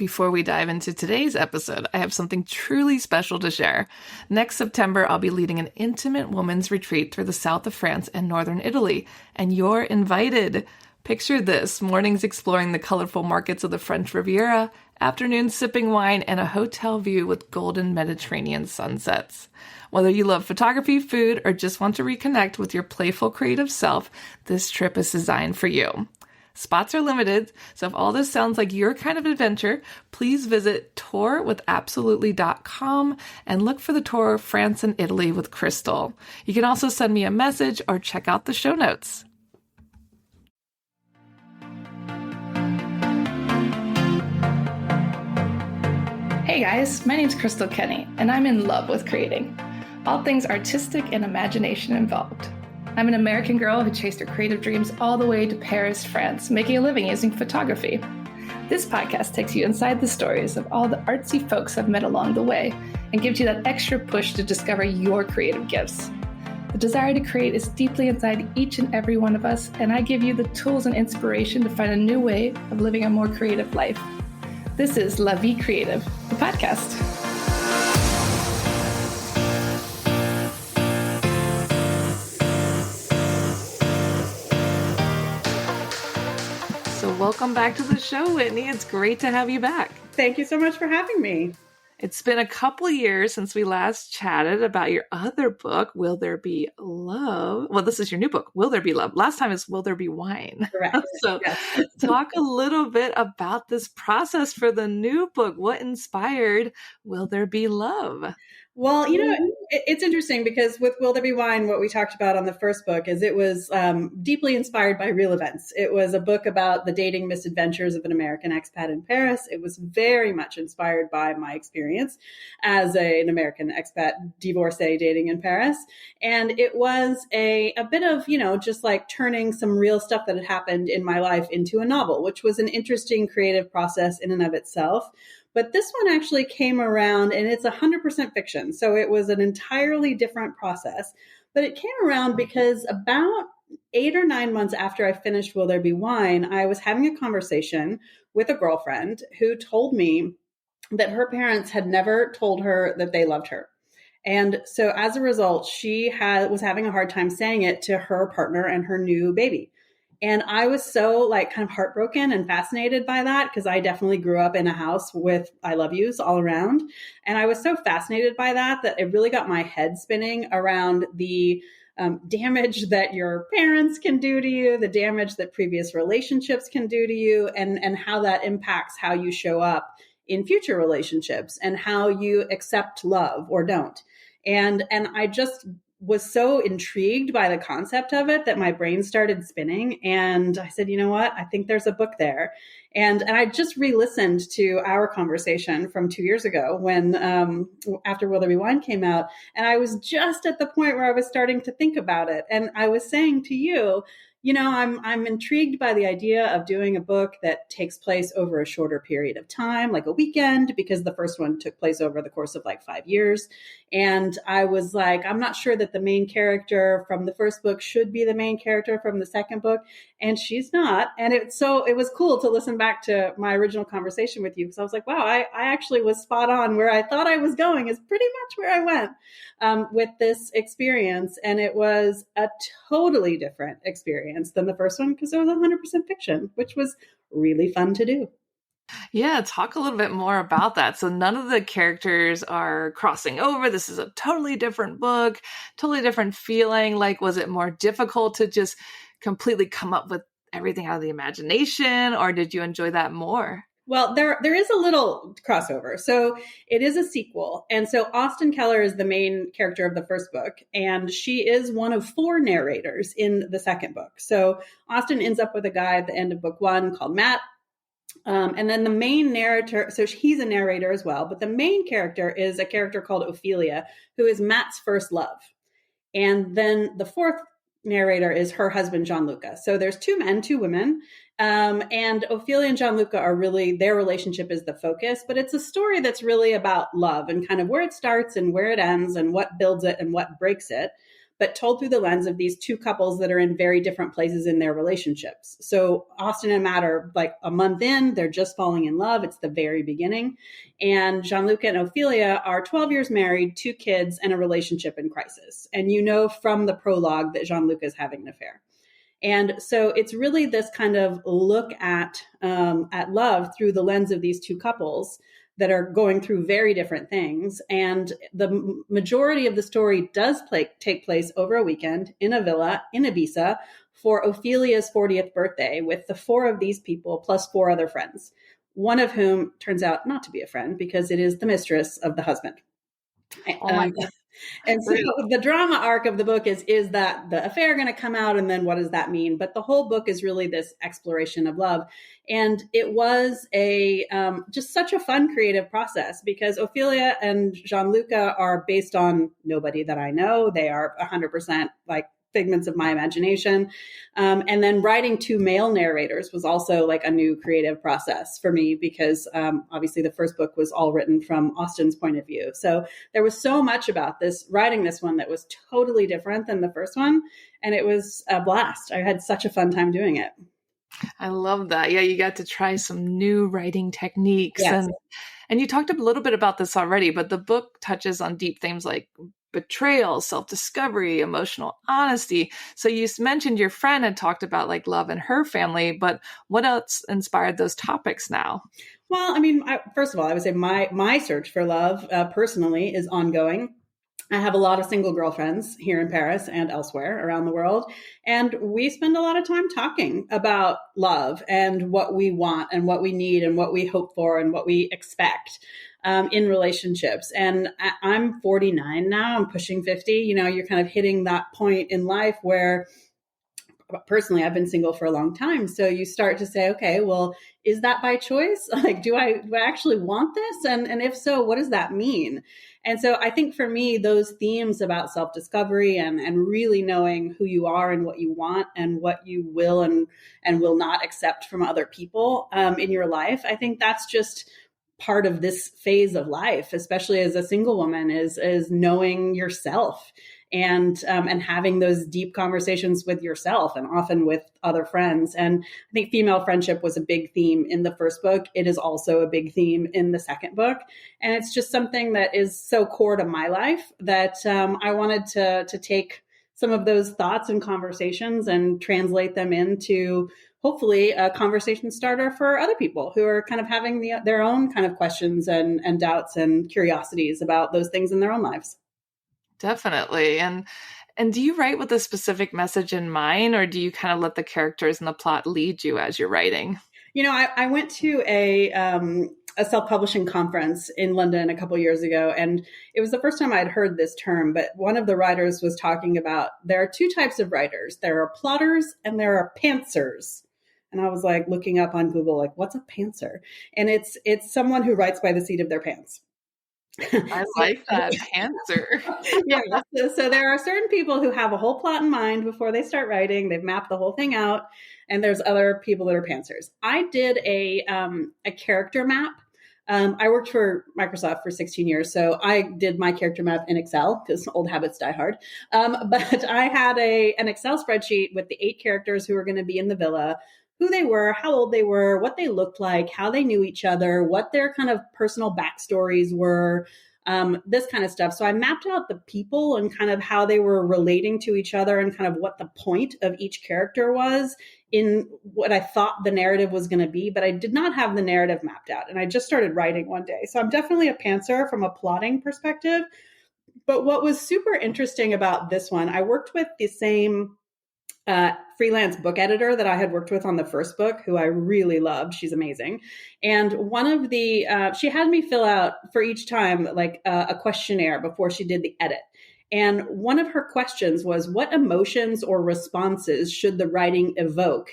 Before we dive into today's episode, I have something truly special to share. Next September, I'll be leading an intimate women's retreat through the south of France and northern Italy, and you're invited. Picture this: mornings exploring the colorful markets of the French Riviera, afternoons sipping wine, and a hotel view with golden Mediterranean sunsets. Whether you love photography, food, or just want to reconnect with your playful creative self, this trip is designed for you. Spots are limited, so if all this sounds like your kind of adventure, please visit tourwithabsolutely.com and look for the tour France and Italy with Crystal. You can also send me a message or check out the show notes. Hey guys, my name's Crystal Kenny, and I'm in love with creating. All things artistic and imagination involved. I'm an American girl who chased her creative dreams all the way to Paris, France, making a living using photography. This podcast takes you inside the stories of all the artsy folks I've met along the way and gives you that extra push to discover your creative gifts. The desire to create is deeply inside each and every one of us, and I give you the tools and inspiration to find a new way of living a more creative life. This is La Vie Creative, the podcast. So welcome back to the show, Whitney. It's great to have you back. Thank you so much for having me. It's been a couple of years since we last chatted about your other book, Will There Be Love? Well, this is your new book, Will There Be Love? Last time is Will There Be Wine? Correct. So yes. Talk a little bit about this process for the new book. What inspired Will There Be Love? Well, it's interesting because with Will There Be Wine, what we talked about on the first book is it was deeply inspired by real events. It was a book about the dating misadventures of an American expat in Paris. It was very much inspired by my experience as an American expat divorcee dating in Paris. And it was a bit of, just like turning some real stuff that had happened in my life into a novel, which was an interesting creative process in and of itself. But this one actually came around, and it's 100% fiction. So it was an entirely different process. But it came around because about 8 or 9 months after I finished Will There Be Wine, I was having a conversation with a girlfriend who told me that her parents had never told her that they loved her. And so as a result, she was having a hard time saying it to her partner and her new baby. And I was so kind of heartbroken and fascinated by that because I definitely grew up in a house with I love yous all around. And I was so fascinated by that it really got my head spinning around the damage that your parents can do to you, the damage that previous relationships can do to you, and how that impacts how you show up in future relationships and how you accept love or don't. And I just was so intrigued by the concept of it that my brain started spinning. And I said, you know what? I think there's a book there. And I just re-listened to our conversation from 2 years ago when after Will There Be Wine came out. And I was just at the point where I was starting to think about it. And I was saying to you, I'm intrigued by the idea of doing a book that takes place over a shorter period of time, like a weekend, because the first one took place over the course of 5 years. And I was like, I'm not sure that the main character from the first book should be the main character from the second book. And she's not. And it was cool to listen back to my original conversation with you because I was like, wow, I actually was spot on. Where I thought I was going is pretty much where I went with this experience. And it was a totally different experience than the first one because it was 100% fiction, which was really fun to do. Yeah, talk a little bit more about that. So none of the characters are crossing over. This is a totally different book, totally different feeling. Was it more difficult to just completely come up with everything out of the imagination, or did you enjoy that more? Well, there is a little crossover. So it is a sequel. And so Austin Keller is the main character of the first book, and she is one of 4 narrators in the second book. So Austin ends up with a guy at the end of book 1 called Matt. And then the main narrator, so he's a narrator as well, but the main character is a character called Ophelia, who is Matt's first love. And then the 4th narrator is her husband, Gianluca. So there's 2 men, 2 women. And Ophelia and Gianluca are really, their relationship is the focus, but it's a story that's really about love and kind of where it starts and where it ends and what builds it and what breaks it. but told through the lens of these two couples that are in very different places in their relationships. So Austin and Matt are like a month in, they're just falling in love. It's the very beginning. And Gianluca and Ophelia are 12 years married, 2 kids, and a relationship in crisis. And you know from the prologue that Gianluca is having an affair. And so it's really this kind of look at love through the lens of these two couples that are going through very different things. And the majority of the story does take place over a weekend in a villa in Ibiza for Ophelia's 40th birthday with the 4 of these people plus 4 other friends, one of whom turns out not to be a friend because it is the mistress of the husband. Oh my God. And so the drama arc of the book is that the affair going to come out, and then what does that mean? But the whole book is really this exploration of love. And it was a just such a fun creative process because Ophelia and Gianluca are based on nobody that I know. They are 100% like figments of my imagination. And then writing 2 male narrators was also like a new creative process for me because obviously the first book was all written from Austin's point of view. So there was so much about writing this one that was totally different than the first one. And it was a blast. I had such a fun time doing it. I love that. Yeah, you got to try some new writing techniques. Yes. And you talked a little bit about this already, but the book touches on deep themes like betrayal, self-discovery, emotional honesty. So you mentioned your friend had talked about like love and her family, but what else inspired those topics now? Well, I mean, first of all, I would say my search for love personally is ongoing. I have a lot of single girlfriends here in Paris and elsewhere around the world. And we spend a lot of time talking about love and what we want and what we need and what we hope for and what we expect in relationships. And I'm 49 now, I'm pushing 50. You know, you're kind of hitting that point in life where personally, I've been single for a long time. So you start to say, okay, well, is that by choice? Like, do I actually want this? And if so, what does that mean? And so I think for me, those themes about self-discovery and really knowing who you are and what you want and what you will and will not accept from other people in your life, I think that's just part of this phase of life, especially as a single woman, is knowing yourself and having those deep conversations with yourself and often with other friends. And I think female friendship was a big theme in the first book. It is also a big theme in the second book. And it's just something that is so core to my life that I wanted to take some of those thoughts and conversations and translate them into hopefully a conversation starter for other people who are kind of having their own kind of questions and doubts and curiosities about those things in their own lives. Definitely. And do you write with a specific message in mind, or do you kind of let the characters and the plot lead you as you're writing? You know, I went to a self-publishing conference in London a couple years ago, and it was the first time I'd heard this term, but one of the writers was talking about there are 2 types of writers. There are plotters and there are pantsers. And I was like looking up on Google, like, what's a pantser? And it's someone who writes by the seat of their pants. I like that, pantser. Yeah. So there are certain people who have a whole plot in mind before they start writing. They've mapped the whole thing out. And there's other people that are pantsers. I did a character map. I worked for Microsoft for 16 years. So I did my character map in Excel because old habits die hard. But I had an Excel spreadsheet with the 8 characters who were going to be in the villa, who they were, how old they were, what they looked like, how they knew each other, what their kind of personal backstories were, this kind of stuff. So I mapped out the people and kind of how they were relating to each other and kind of what the point of each character was in what I thought the narrative was going to be, but I did not have the narrative mapped out. And I just started writing one day. So I'm definitely a pantser from a plotting perspective. But what was super interesting about this one, I worked with the same freelance book editor that I had worked with on the first book, who I really loved. She's amazing. And one of the, she had me fill out for each time, like a questionnaire before she did the edit. And one of her questions was, what emotions or responses should the writing evoke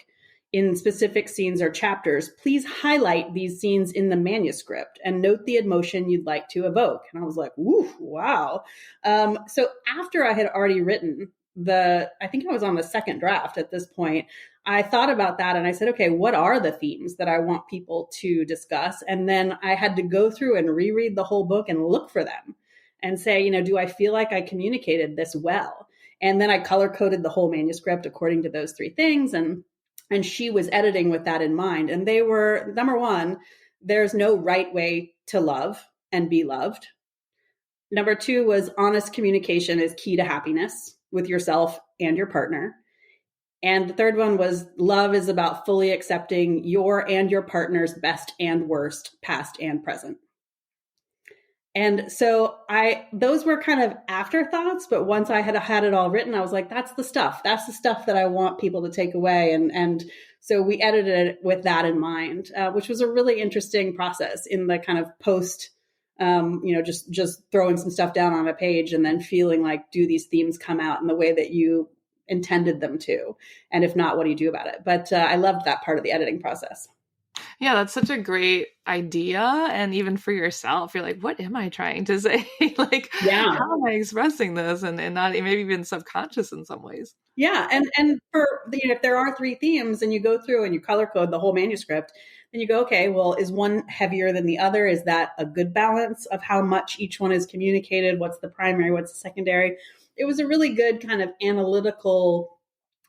in specific scenes or chapters? Please highlight these scenes in the manuscript and note the emotion you'd like to evoke. And I was like, ooh, wow. So after I had already written I think I was on the second draft at this point, I thought about that and I said, okay, what are the themes that I want people to discuss? And then I had to go through and reread the whole book and look for them and say, you know, do I feel like I communicated this well? And then I color coded the whole manuscript according to those three things. And she was editing with that in mind. And they were, number one, there's no right way to love and be loved. Number two was honest communication is key to happiness with yourself and your partner. And the third one was love is about fully accepting your and your partner's best and worst, past and present. And so those were kind of afterthoughts, but once I had it all written, I was like, that's the stuff. That's the stuff that I want people to take away. And so we edited it with that in mind, which was a really interesting process in the kind of post, just throwing some stuff down on a page and then feeling like, do these themes come out in the way that you intended them to? And if not, what do you do about it? But I loved that part of the editing process. Yeah, that's such a great idea. And even for yourself, you're like, what am I trying to say? Like, yeah, how am I expressing this? And not maybe even subconscious in some ways. Yeah. And for if there are three themes and you go through and you color code the whole manuscript, then you go, okay, well, is one heavier than the other? Is that a good balance of how much each one is communicated? What's the primary? What's the secondary? It was a really good kind of analytical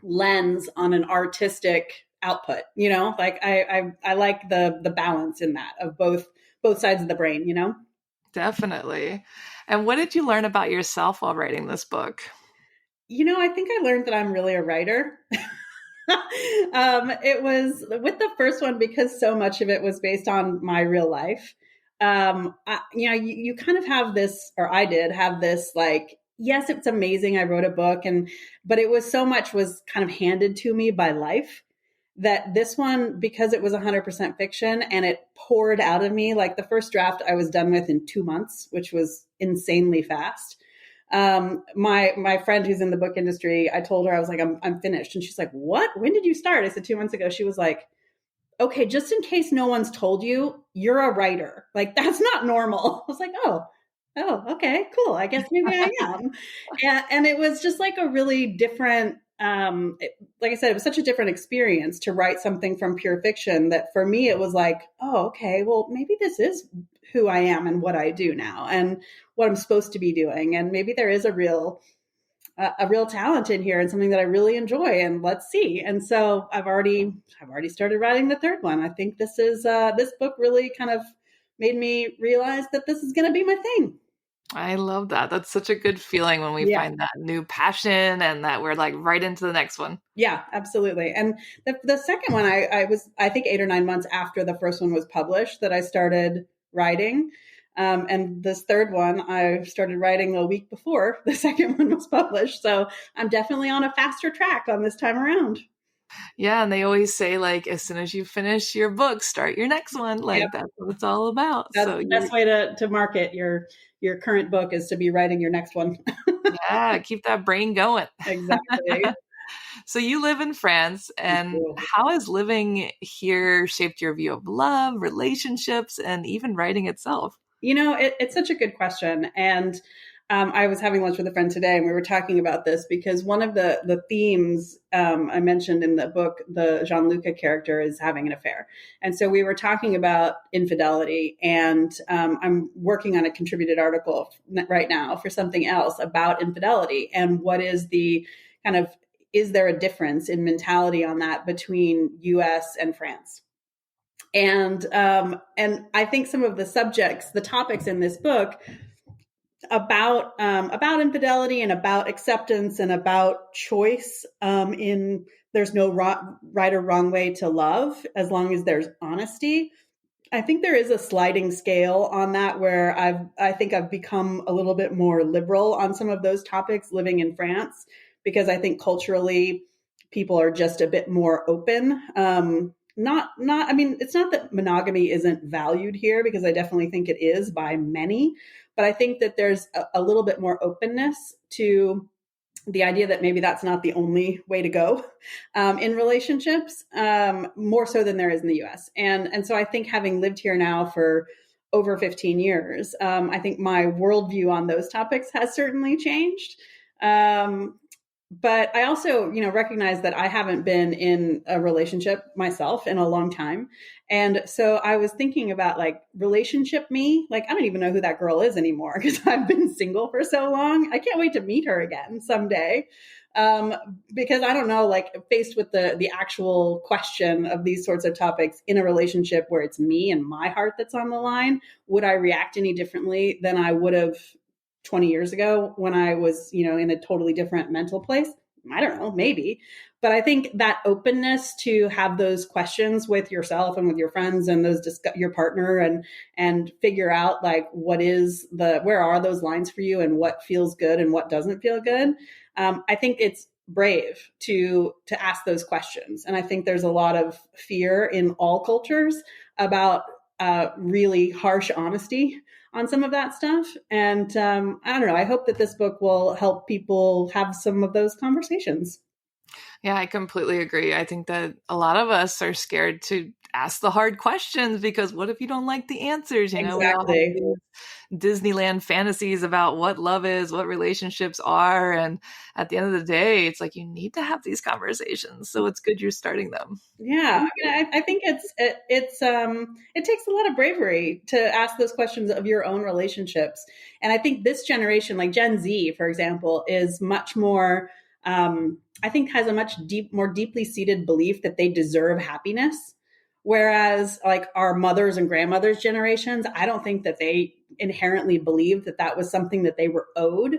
lens on an artistic output, like I like the balance in that of both sides of the brain, Definitely. And what did you learn about yourself while writing this book? I think I learned that I'm really a writer. It was with the first one because so much of it was based on my real life. You kind of have this, or I did have this, like, yes, it's amazing. I wrote a book but it was so much was kind of handed to me by life that this one, because it was 100% fiction and it poured out of me, like the first draft I was done with in 2 months, which was insanely fast. My friend who's in the book industry, I told her, I was like, I'm finished. And she's like, what? When did you start? I said 2 months ago. She was like, okay, just in case no one's told you, you're a writer. Like, that's not normal. I was like, oh, okay, cool. I guess maybe I am. And it was just like a really different, like I said, it was such a different experience to write something from pure fiction that for me, it was like, oh, okay, well, maybe this is who I am and what I do now and what I'm supposed to be doing. And maybe there is a real talent in here and something that I really enjoy, and let's see. And so I've already started writing the third one. I think this book really kind of made me realize that this is going to be my thing. I love that. That's such a good feeling when we find that new passion and that we're like right into the next one. Yeah, absolutely. And the second one, I was, I think 8 or 9 months after the first one was published that I started writing. And this third one, I started writing a week before the second one was published. So I'm definitely on a faster track on this time around. Yeah. And they always say, like, as soon as you finish your book, start your next one. Like, that's what it's all about. That's the best way to market your current book is to be writing your next one. Yeah. Keep that brain going. Exactly. So you live in France, and how has living here shaped your view of love, relationships, and even writing itself? It's such a good question. And I was having lunch with a friend today and we were talking about this because one of the themes I mentioned in the book, the Gianluca character is having an affair. And so we were talking about infidelity, and I'm working on a contributed article right now for something else about infidelity and what is the kind of, is there a difference in mentality on that between US and France? And I think some of the topics in this book about infidelity and about acceptance and about choice, in there's no right or wrong way to love as long as there's honesty. I think there is a sliding scale on that where I think I've become a little bit more liberal on some of those topics living in France, because I think culturally people are just a bit more open. I mean, it's not that monogamy isn't valued here, because I definitely think it is by many, but I think that there's a little bit more openness to the idea that maybe that's not the only way to go in relationships, more so than there is in the US. And so I think having lived here now for over 15 years, I think my worldview on those topics has certainly changed. but I also, recognize that I haven't been in a relationship myself in a long time. And so I was thinking about like relationship me. Like, I don't even know who that girl is anymore because I've been single for so long. I can't wait to meet her again someday. Um, because I don't know, like faced with the actual question of these sorts of topics in a relationship where it's me and my heart that's on the line, would I react any differently than I would have 20 years ago when I was, in a totally different mental place? I don't know, maybe. But I think that openness to have those questions with yourself and with your friends and your partner and figure out like where are those lines for you and what feels good and what doesn't feel good. I think it's brave to ask those questions. And I think there's a lot of fear in all cultures about really harsh honesty on some of that stuff. And I don't know, I hope that this book will help people have some of those conversations. Yeah, I completely agree. I think that a lot of us are scared to ask the hard questions because what if you don't like the answers? We all have Exactly. these Disneyland fantasies about what love is, what relationships are. And at the end of the day, it's like you need to have these conversations. So it's good you're starting them. Yeah, I think it takes a lot of bravery to ask those questions of your own relationships. And I think this generation, like Gen Z, for example, is much more. I think has a more deeply seated belief that they deserve happiness. Whereas like our mothers and grandmothers generations, I don't think that they inherently believed that that was something that they were owed.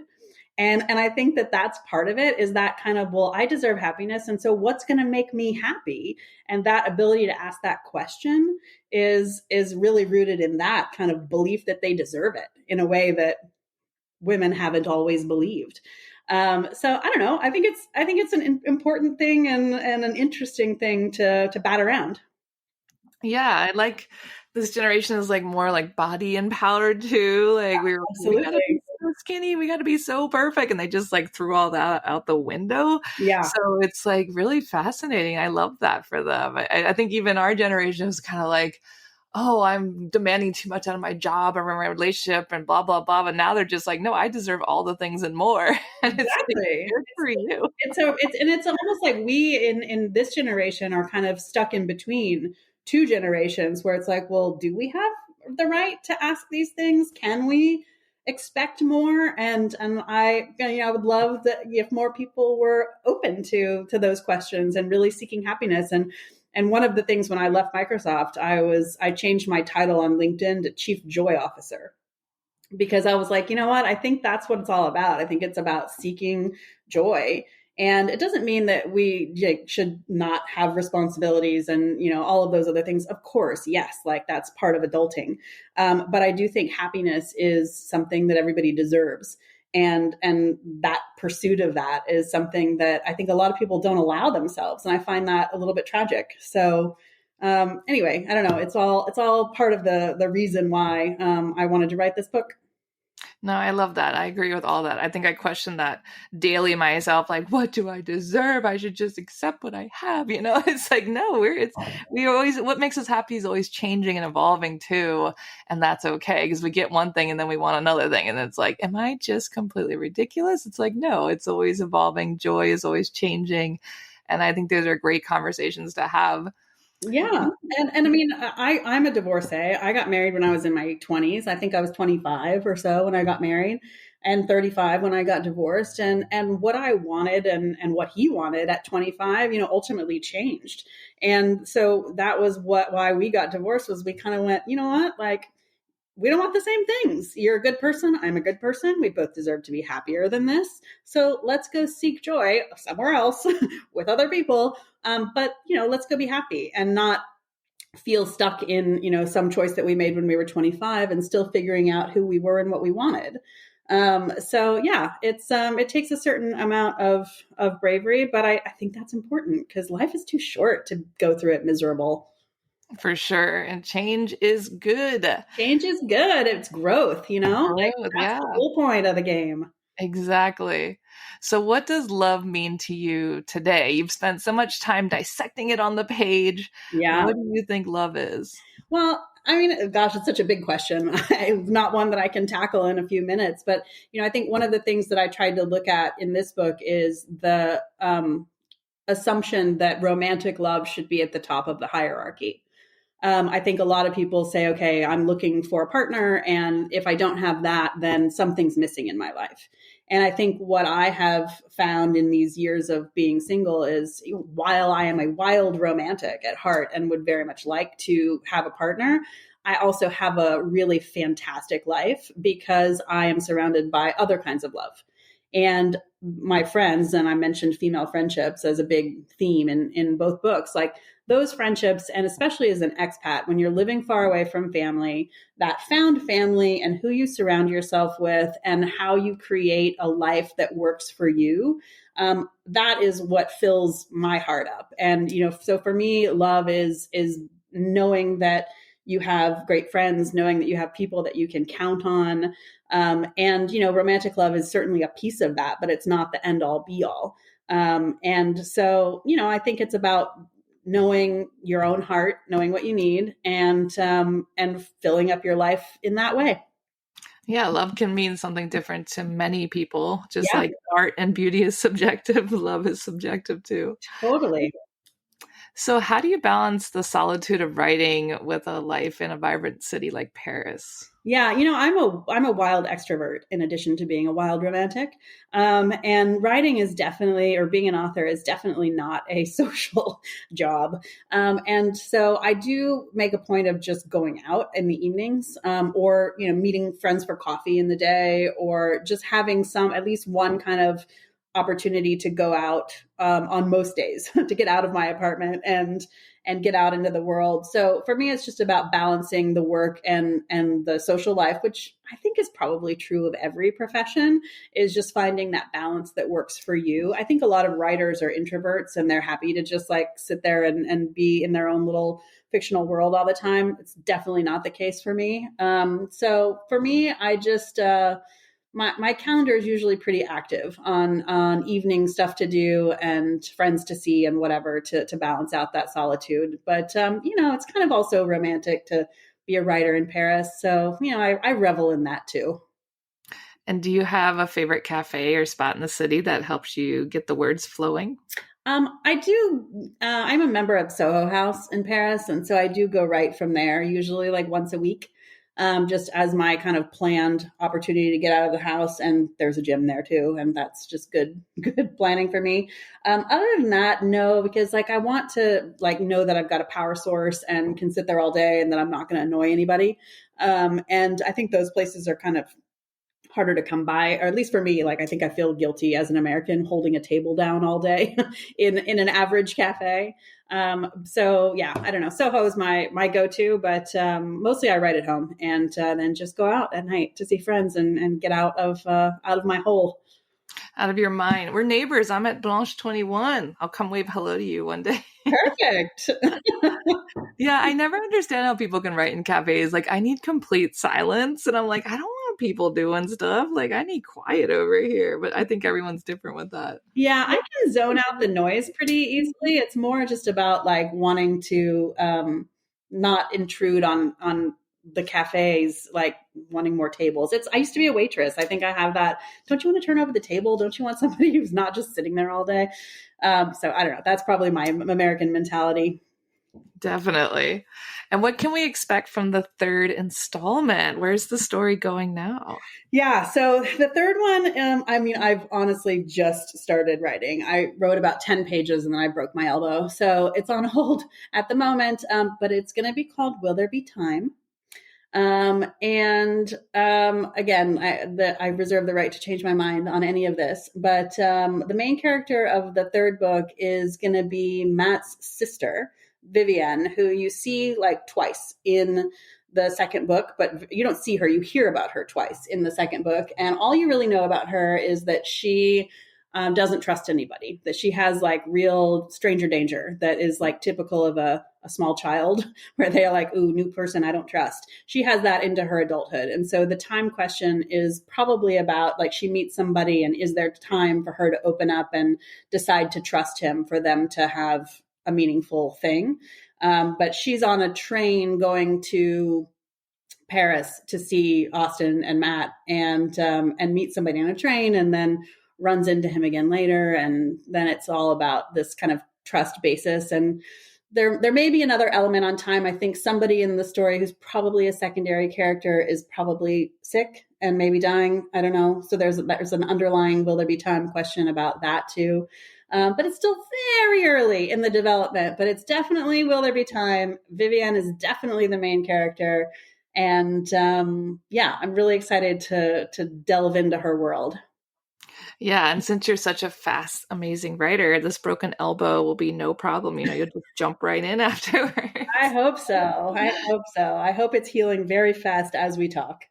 And I think that that's part of it is that kind of, well, I deserve happiness. And so what's going to make me happy? And that ability to ask that question is really rooted in that kind of belief that they deserve it in a way that women haven't always believed. So I don't know. I think it's an important thing and an interesting thing to bat around. Yeah, I like this generation is like more like body empowered too. Like we gotta be Absolutely. so skinny, we gotta be so perfect. And they just like threw all that out the window. Yeah. So it's like really fascinating. I love that for them. I think even our generation was kind of like, oh, I'm demanding too much out of my job or my relationship and blah, blah, blah. But now they're just like, no, I deserve all the things and more. And it's like, Exactly. good for you. It's almost like we in this generation are kind of stuck in between two generations where it's like, well, do we have the right to ask these things? Can we expect more? And I would love that if more people were open to those questions and really seeking happiness. And one of the things when I left Microsoft, I changed my title on LinkedIn to Chief Joy Officer because I was like, you know what? I think that's what it's all about. I think it's about seeking joy. And it doesn't mean that we should not have responsibilities and, all of those other things. Of course, yes, like that's part of adulting. But I do think happiness is something that everybody deserves. And that pursuit of that is something that I think a lot of people don't allow themselves. And I find that a little bit tragic. So anyway, I don't know. It's all part of the reason why I wanted to write this book. No, I love that. I agree with all that. I think I question that daily myself. Like, what do I deserve? I should just accept what I have. It's like, no, we always, what makes us happy is always changing and evolving too. And that's okay because we get one thing and then we want another thing. And it's like, am I just completely ridiculous? It's like, no, it's always evolving. Joy is always changing. And I think those are great conversations to have. Yeah. And I mean, I'm a divorcee. I got married when I was in my 20s. I think I was 25 or so when I got married and 35 when I got divorced. And what I wanted and what he wanted at 25, ultimately changed. And so that was why we got divorced was we kind of went, you know what, like, we don't want the same things. You're a good person. I'm a good person. We both deserve to be happier than this. So let's go seek joy somewhere else with other people. But let's go be happy and not feel stuck in, some choice that we made when we were 25 and still figuring out who we were and what we wanted. So yeah, it takes a certain amount of bravery, but I think that's important because life is too short to go through it miserable. For sure. And change is good. Change is good. It's growth, like Growth, that's yeah. the whole point of the game. Exactly. So what does love mean to you today? You've spent so much time dissecting it on the page. Yeah. What do you think love is? Well, I mean, gosh, it's such a big question. Not one that I can tackle in a few minutes. But, I think one of the things that I tried to look at in this book is the assumption that romantic love should be at the top of the hierarchy. I think a lot of people say, okay, I'm looking for a partner, and if I don't have that, then something's missing in my life. And I think what I have found in these years of being single is, while I am a wild romantic at heart and would very much like to have a partner, I also have a really fantastic life because I am surrounded by other kinds of love. And my friends, and I mentioned female friendships as a big theme in both books, like those friendships, and especially as an expat, when you're living far away from family, that found family and who you surround yourself with and how you create a life that works for you, that is what fills my heart up. And, so for me, love is knowing that you have great friends, knowing that you have people that you can count on. And, romantic love is certainly a piece of that, but it's not the end all be all. And so, I think it's about knowing your own heart, knowing what you need, and filling up your life in that way. Yeah, love can mean something different to many people. Just like art and beauty is subjective, love is subjective too. Totally. So how do you balance the solitude of writing with a life in a vibrant city like Paris? Yeah, I'm a wild extrovert in addition to being a wild romantic. And writing is definitely, or being an author is definitely not a social job. And so I do make a point of just going out in the evenings, or, meeting friends for coffee in the day, or just having at least one kind of opportunity to go out on most days to get out of my apartment and get out into the world. So for me, it's just about balancing the work and the social life, which I think is probably true of every profession, is just finding that balance that works for you. I think a lot of writers are introverts and they're happy to just like sit there and be in their own little fictional world all the time. It's definitely not the case for me. So for me, I just, my calendar is usually pretty active on evening stuff to do and friends to see and whatever to balance out that solitude. But, it's kind of also romantic to be a writer in Paris. So, I revel in that too. And do you have a favorite cafe or spot in the city that helps you get the words flowing? I do. I'm a member of Soho House in Paris. And so I do go right from there, usually like once a week. Just as my kind of planned opportunity to get out of the house. And there's a gym there too. And that's just good planning for me. Other than that, no, because like I want to like know that I've got a power source and can sit there all day and that I'm not going to annoy anybody. And I think those places are kind of harder to come by, or at least for me, like I think I feel guilty as an American holding a table down all day in an average cafe. So yeah, I don't know. Soho is my go-to, but mostly I write at home and then just go out at night to see friends and get out of my hole. Out of your mind. We're neighbors. I'm at Blanche 21. I'll come wave hello to you one day. Perfect. Yeah, I never understand how people can write in cafes. Like, I need complete silence. And I'm like, I don't want people doing stuff. Like, I need quiet over here. But I think everyone's different with that. Yeah, I can zone out the noise pretty easily. It's more just about like wanting to not intrude on the cafes, like wanting more tables. I used to be a waitress. I think I have that. Don't you want to turn over the table? Don't you want somebody who's not just sitting there all day? So I don't know. That's probably my American mentality. Definitely. And what can we expect from the third installment? Where's the story going now? Yeah. So the third one, I've honestly just started writing. I wrote about 10 pages and then I broke my elbow. So it's on hold at the moment, but it's going to be called Will There Be Time? Again, I reserve the right to change my mind on any of this, but the main character of the third book is going to be Matt's sister, Vivienne, who you see like twice in the second book, but you don't see her. You hear about her twice in the second book. And all you really know about her is that she doesn't trust anybody, that she has like real stranger danger that is like typical of a small child where they're like, ooh, new person I don't trust. She has that into her adulthood. And so the time question is probably about like she meets somebody and is there time for her to open up and decide to trust him for them to have a meaningful thing. But she's on a train going to Paris to see Austin and Matt, and meet somebody on a train, and then runs into him again later. And then it's all about this kind of trust basis. And there may be another element on time. I think somebody in the story who's probably a secondary character is probably sick and maybe dying. I don't know. So there's an underlying will there be time question about that too. But it's still very early in the development, but it's definitely will there be time. Vivienne is definitely the main character. And I'm really excited to delve into her world. Yeah, and since you're such a fast, amazing writer, this broken elbow will be no problem. You'll just jump right in afterwards. I hope so. I hope it's healing very fast as we talk.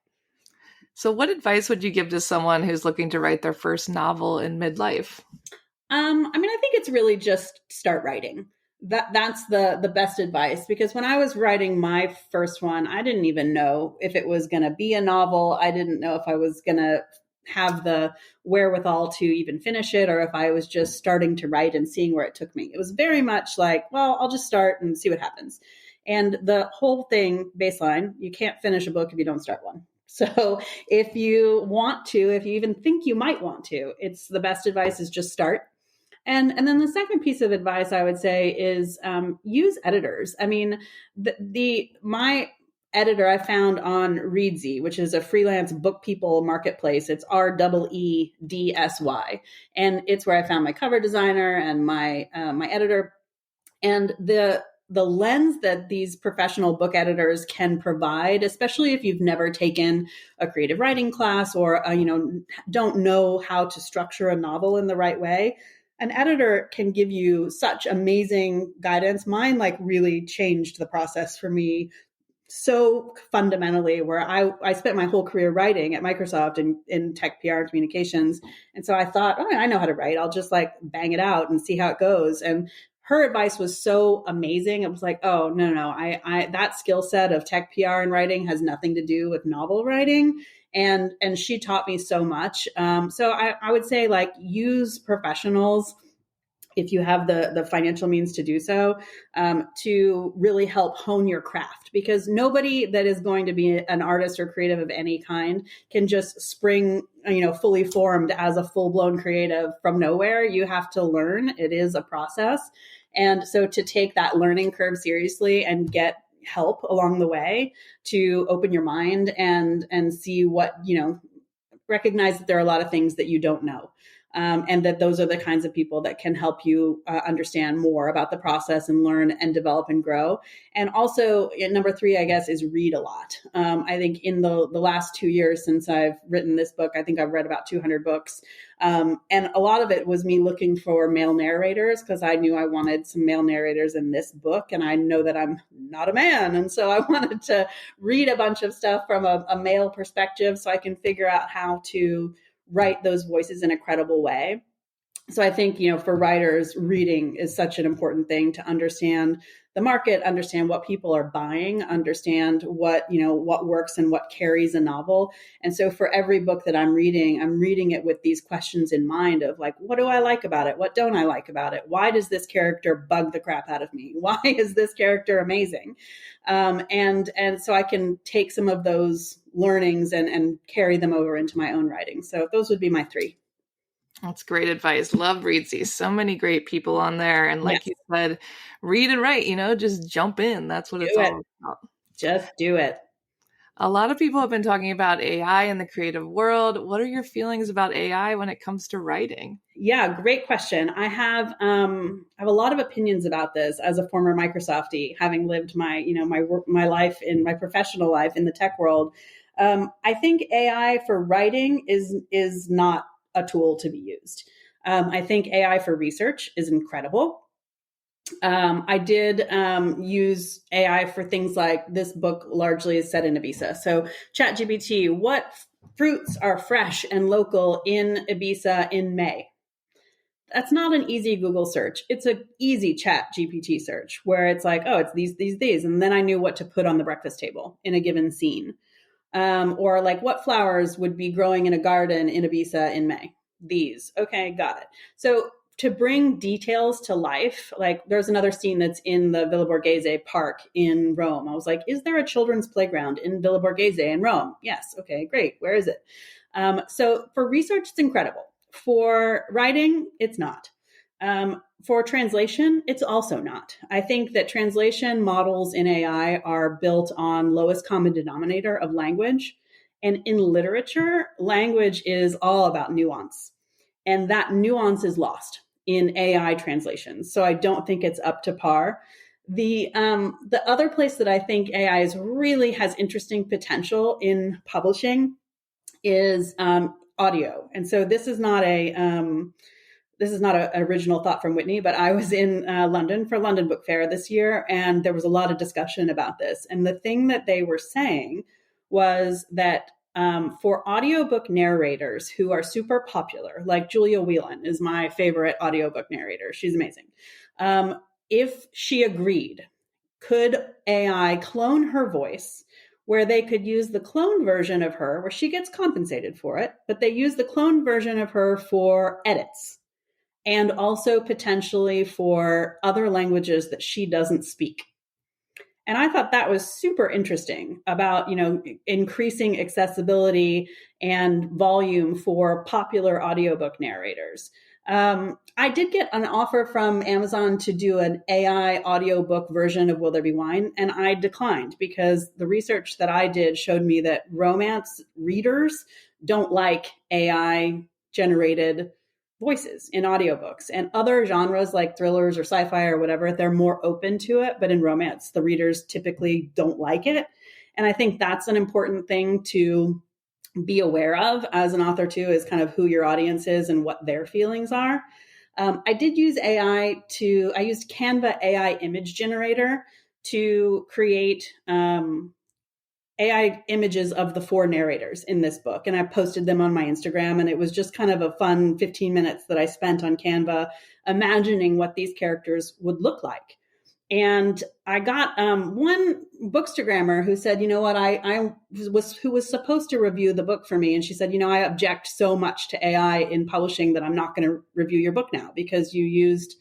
So what advice would you give to someone who's looking to write their first novel in midlife? I think it's really just start writing. That's the best advice, because when I was writing my first one, I didn't even know if it was going to be a novel. I didn't know if I was going to have the wherewithal to even finish it, or if I was just starting to write and seeing where it took me. It was very much like, well, I'll just start and see what happens. And the whole thing, baseline, you can't finish a book if you don't start one. So if you want to, if you even think you might want to, it's the best advice is just start. And then the second piece of advice I would say is use editors. I mean, my editor I found on Reedsy, which is a freelance book people marketplace. It's REEDSY, and it's where I found my cover designer and my editor. And the lens that these professional book editors can provide, especially if you've never taken a creative writing class or don't know how to structure a novel in the right way, an editor can give you such amazing guidance. Mine really changed the process for me so fundamentally, where I spent my whole career writing at Microsoft in tech, PR, and communications. And so I thought, oh, I know how to write. I'll just bang it out and see how it goes. And her advice was so amazing. It was like, oh, no, I that skill set of tech, PR, and writing has nothing to do with novel writing. And she taught me so much. So I would say use professionals if you have the financial means to do so, to really help hone your craft, because nobody that is going to be an artist or creative of any kind can just spring, fully formed as a full-blown creative from nowhere. You have to learn. It is a process. And so to take that learning curve seriously and get help along the way to open your mind and see what, recognize that there are a lot of things that you don't know. And that those are the kinds of people that can help you understand more about the process and learn and develop and grow. And also, number 3, I guess, is read a lot. I think in the last 2 years since I've written this book, I think I've read about 200 books. And a lot of it was me looking for male narrators, because I knew I wanted some male narrators in this book. And I know that I'm not a man. And so I wanted to read a bunch of stuff from a male perspective so I can figure out how to write those voices in a credible way. So I think, for writers, reading is such an important thing to understand the market, understand what people are buying, understand what works and what carries a novel. And so for every book that I'm reading it with these questions in mind of what do I like about it? What don't I like about it? Why does this character bug the crap out of me? Why is this character amazing? And so I can take some of those learnings and carry them over into my own writing. So those would be my 3. That's great advice. Love Reedsy. So many great people on there. And like you said, read and write, just jump in. That's what it's all about. Just do it. A lot of people have been talking about AI in the creative world. What are your feelings about AI when it comes to writing? Yeah, great question. I have a lot of opinions about this as a former Microsoftie, having lived my life in my professional life in the tech world. I think AI for writing is not a tool to be used. I think AI for research is incredible. I did use AI for things like this book largely is set in Ibiza. So ChatGPT, what fruits are fresh and local in Ibiza in May? That's not an easy Google search. It's an easy ChatGPT search where it's it's these. And then I knew what to put on the breakfast table in a given scene. Or what flowers would be growing in a garden in Ibiza in May? These. Okay, got it. So to bring details to life. Like there's another scene that's in the Villa Borghese park in Rome. I was like, is there a children's playground in Villa Borghese in Rome? Yes. Okay, great. Where is it? So for research, it's incredible. For writing, it's not. For translation, it's also not. I think that translation models in AI are built on lowest common denominator of language. And in literature, language is all about nuance. And that nuance is lost in AI translations. So I don't think it's up to par. The other place that I think AI really has interesting potential in publishing is audio. And so this is not an original thought from Whitney, but I was in London for London Book Fair this year, and there was a lot of discussion about this. And the thing that they were saying was that for audiobook narrators who are super popular, like Julia Whelan is my favorite audiobook narrator. She's amazing. If she agreed, could AI clone her voice where they could use the cloned version of her, where she gets compensated for it, but they use the cloned version of her for edits and also potentially for other languages that she doesn't speak. And I thought that was super interesting about, increasing accessibility and volume for popular audiobook narrators. I did get an offer from Amazon to do an AI audiobook version of Will There Be Wine? And I declined because the research that I did showed me that romance readers don't like AI generated voices in audiobooks, and other genres like thrillers or sci-fi or whatever, they're more open to it. But in romance, the readers typically don't like it. And I think that's an important thing to be aware of as an author too, is kind of who your audience is and what their feelings are. I did use I used Canva AI image generator to create AI images of the 4 narrators in this book. And I posted them on my Instagram, and it was just kind of a fun 15 minutes that I spent on Canva imagining what these characters would look like. And I got one bookstagrammer who said, who was supposed to review the book for me. And she said, I object so much to AI in publishing that I'm not going to review your book now because you used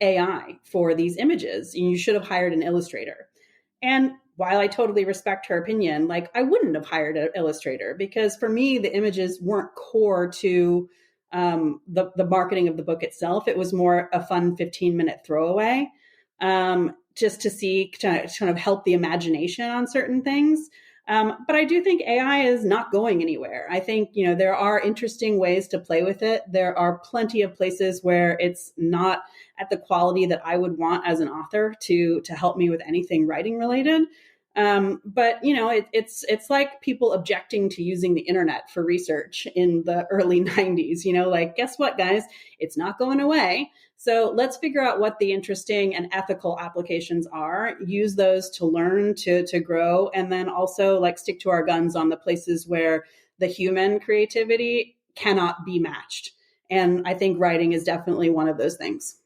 AI for these images and you should have hired an illustrator. And while I totally respect her opinion, I wouldn't have hired an illustrator because for me, the images weren't core to the marketing of the book itself. It was more a fun 15-minute throwaway. Just to see, to kind of help the imagination on certain things. But I do think AI is not going anywhere. I think, there are interesting ways to play with it. There are plenty of places where it's not at the quality that I would want as an author to help me with anything writing related. But it's like people objecting to using the internet for research in the early 90s, guess what, guys, it's not going away. So let's figure out what the interesting and ethical applications are, use those to learn, to grow, and then also stick to our guns on the places where the human creativity cannot be matched. And I think writing is definitely one of those things.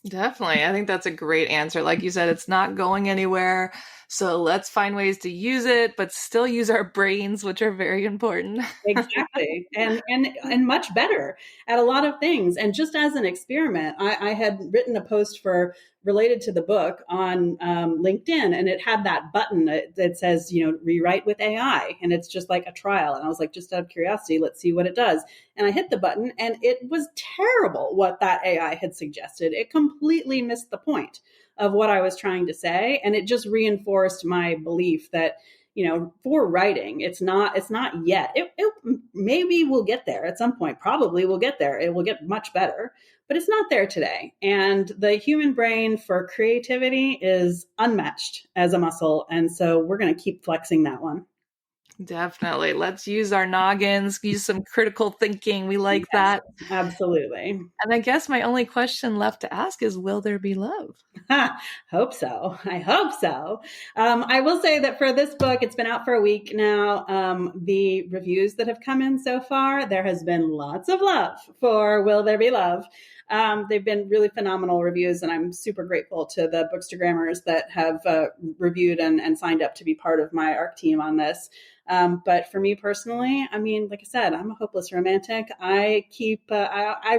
Definitely. I think that's a great answer. Like you said, it's not going anywhere. So let's find ways to use it, but still use our brains, which are very important. Exactly. And much better at a lot of things. And just as an experiment, I had written a post related to the book on LinkedIn, and it had that button that says, rewrite with AI. And it's just like a trial. And I was like, just out of curiosity, let's see what it does. And I hit the button, and it was terrible what that AI had suggested. It completely missed the point of what I was trying to say. And it just reinforced my belief that, for writing, it's not yet. It maybe we'll get there at some point. Probably we'll get there. It will get much better, but it's not there today. And the human brain for creativity is unmatched as a muscle. And so we're going to keep flexing that one. Definitely. Let's use our noggins, use some critical thinking. We like that. Absolutely. And I guess my only question left to ask is, will there be love? Hope so. I hope so. I will say that for this book, it's been out for a week now. The reviews that have come in so far, there has been lots of love for Will There Be Love. They've been really phenomenal reviews, and I'm super grateful to the Bookstagrammers that have reviewed and signed up to be part of my ARC team on this. But for me personally, I mean, like I said, I'm a hopeless romantic. I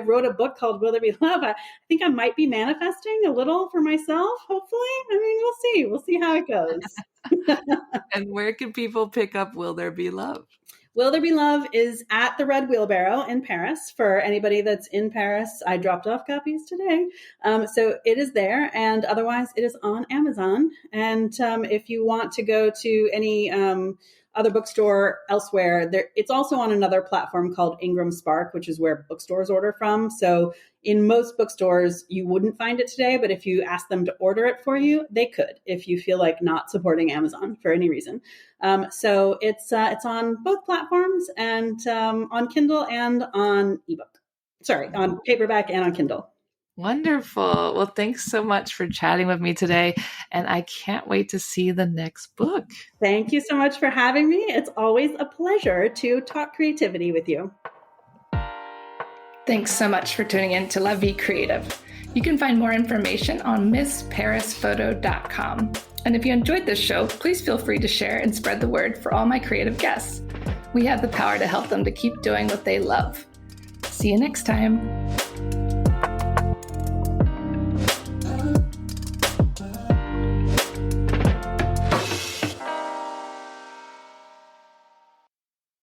wrote a book called Will There Be Love? I think I might be manifesting a little for myself, hopefully. I mean, we'll see. We'll see how it goes. And where can people pick up Will There Be Love? Will There Be Love is at the Red Wheelbarrow in Paris. For anybody that's in Paris, I dropped off copies today. So it is there. And otherwise, it is on Amazon. And if you want to go to any other bookstore elsewhere, it's also on another platform called Ingram Spark, which is where bookstores order from. So in most bookstores, you wouldn't find it today, but if you ask them to order it for you, they could, if you feel like not supporting Amazon for any reason. So it's on both platforms, and on Kindle and on ebook. Sorry, on paperback and on Kindle. Wonderful. Well, thanks so much for chatting with me today. And I can't wait to see the next book. Thank you so much for having me. It's always a pleasure to talk creativity with you. Thanks so much for tuning in to La Vie Creative. You can find more information on MissParisPhoto.com. And if you enjoyed this show, please feel free to share and spread the word for all my creative guests. We have the power to help them to keep doing what they love. See you next time.